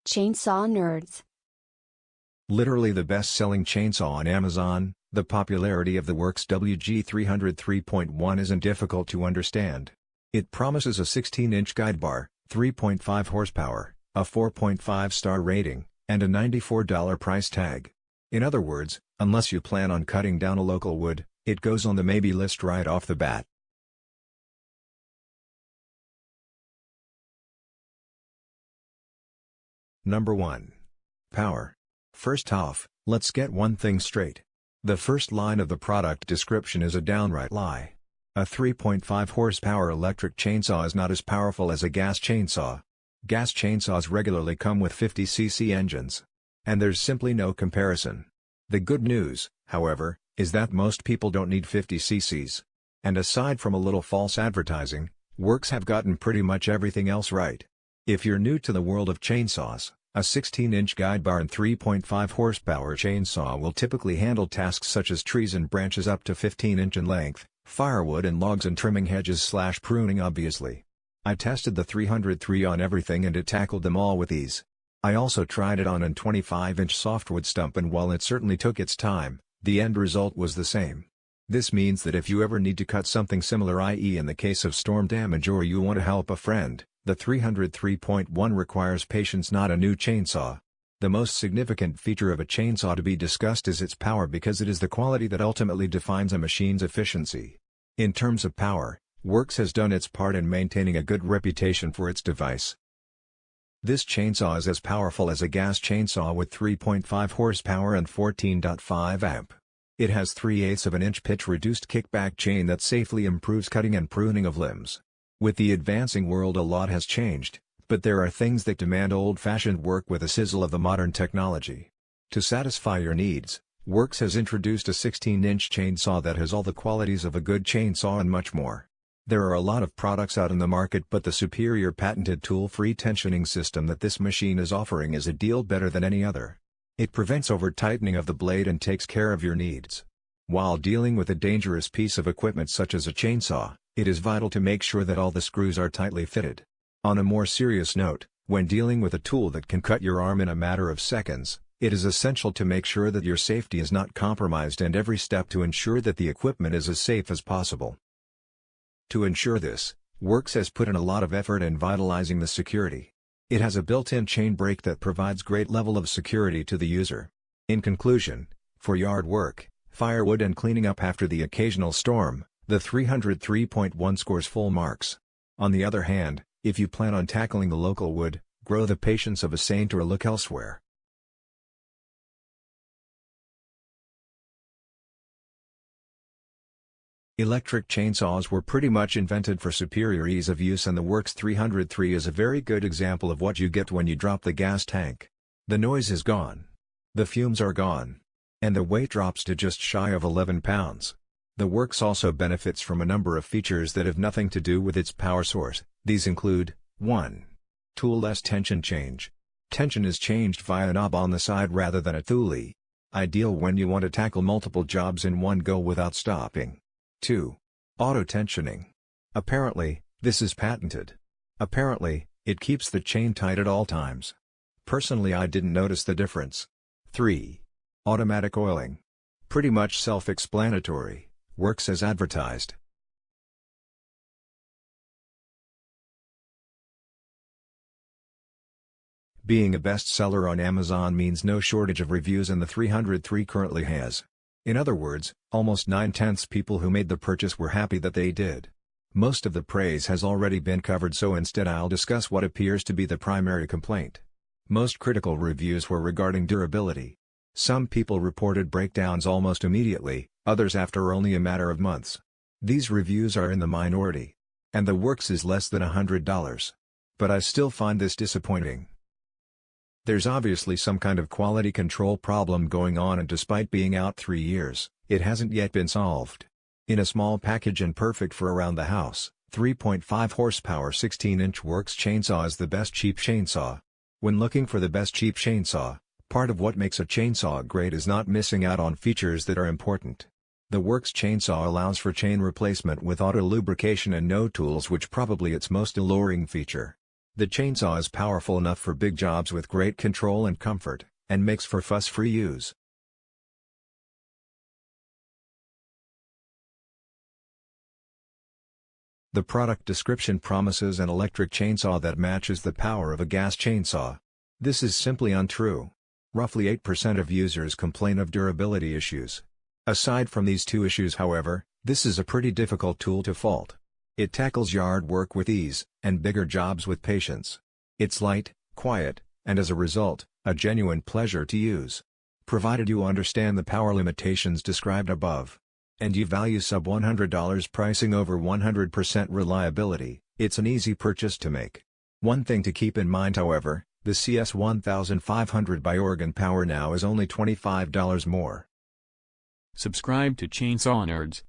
Chainsaw nerds. Literally the best-selling chainsaw on Amazon, the popularity of the Worx WG303.1 isn't difficult to understand. It promises a 16-inch guide bar, 3.5 horsepower, a 4.5-star rating, and a $94 price tag. In other words, unless you plan on cutting down a local wood, it goes on the maybe list right off the bat. Number 1. Power. First off, let's get one thing straight. The first line of the product description is a downright lie. A 3.5 horsepower electric chainsaw is not as powerful as a gas chainsaw. Gas chainsaws regularly come with 50cc engines. And there's simply no comparison. The good news, however, is that most people don't need 50cc's. And aside from a little false advertising, Worx have gotten pretty much everything else right. If you're new to the world of chainsaws, a 16-inch guide bar and 3.5 horsepower chainsaw will typically handle tasks such as trees and branches up to 15-inch in length, firewood and logs and trimming hedges/pruning obviously. I tested the 303 on everything and it tackled them all with ease. I also tried it on a 25-inch softwood stump and while it certainly took its time, the end result was the same. This means that if you ever need to cut something similar, i.e. in the case of storm damage or you want to help a friend, the 303.1 requires patience, not a new chainsaw. The most significant feature of a chainsaw to be discussed is its power because it is the quality that ultimately defines a machine's efficiency. In terms of power, Worx has done its part in maintaining a good reputation for its device. This chainsaw is as powerful as a gas chainsaw with 3.5 horsepower and 14.5 amp. It has 3/8 of an inch pitch reduced kickback chain that safely improves cutting and pruning of limbs. With the advancing world a lot has changed, but there are things that demand old-fashioned work with the sizzle of the modern technology. To satisfy your needs, Worx has introduced a 16-inch chainsaw that has all the qualities of a good chainsaw and much more. There are a lot of products out in the market, but the superior patented tool-free tensioning system that this machine is offering is a deal better than any other. It prevents over-tightening of the blade and takes care of your needs. While dealing with a dangerous piece of equipment such as a chainsaw, it is vital to make sure that all the screws are tightly fitted. On a more serious note, when dealing with a tool that can cut your arm in a matter of seconds, it is essential to make sure that your safety is not compromised and every step to ensure that the equipment is as safe as possible. To ensure this, Worx has put in a lot of effort in vitalizing the security. It has a built-in chain brake that provides great level of security to the user. In conclusion, for yard work, firewood and cleaning up after the occasional storm, the 303.1 scores full marks. On the other hand, if you plan on tackling the local wood, grow the patience of a saint or look elsewhere. Electric chainsaws were pretty much invented for superior ease of use, and the Worx 303 is a very good example of what you get when you drop the gas tank. The noise is gone. The fumes are gone. And the weight drops to just shy of 11 pounds. The Worx also benefits from a number of features that have nothing to do with its power source. These include: 1. Tool-less tension change. Tension is changed via a knob on the side rather than a thule. Ideal when you want to tackle multiple jobs in one go without stopping. 2. Auto-tensioning. Apparently, this is patented. Apparently, it keeps the chain tight at all times. Personally, I didn't notice the difference. 3. Automatic oiling. Pretty much self-explanatory. Works as advertised. Being a bestseller on Amazon means no shortage of reviews, and the 303 currently has. In other words, almost 9/10 people who made the purchase were happy that they did. Most of the praise has already been covered, so instead I'll discuss what appears to be the primary complaint. Most critical reviews were regarding durability. Some people reported breakdowns almost immediately, others after only a matter of months. These reviews are in the minority. And the Worx is less than $100. But I still find this disappointing. There's obviously some kind of quality control problem going on, and despite being out 3 years, it hasn't yet been solved. In a small package and perfect for around the house, 3.5 horsepower 16-inch Worx chainsaw is the best cheap chainsaw. When looking for the best cheap chainsaw, part of what makes a chainsaw great is not missing out on features that are important. The Worx chainsaw allows for chain replacement with auto lubrication and no tools, which probably its most alluring feature. The chainsaw is powerful enough for big jobs with great control and comfort, and makes for fuss-free use. The product description promises an electric chainsaw that matches the power of a gas chainsaw. This is simply untrue. Roughly 8% of users complain of durability issues. Aside from these two issues, however, this is a pretty difficult tool to fault. It tackles yard work with ease, and bigger jobs with patience. It's light, quiet, and as a result, a genuine pleasure to use. Provided you understand the power limitations described above, and you value sub $100 pricing over 100% reliability, it's an easy purchase to make. One thing to keep in mind, however, the CS1500 by Oregon Power now is only $25 more. Subscribe to Chainsaw Nerds.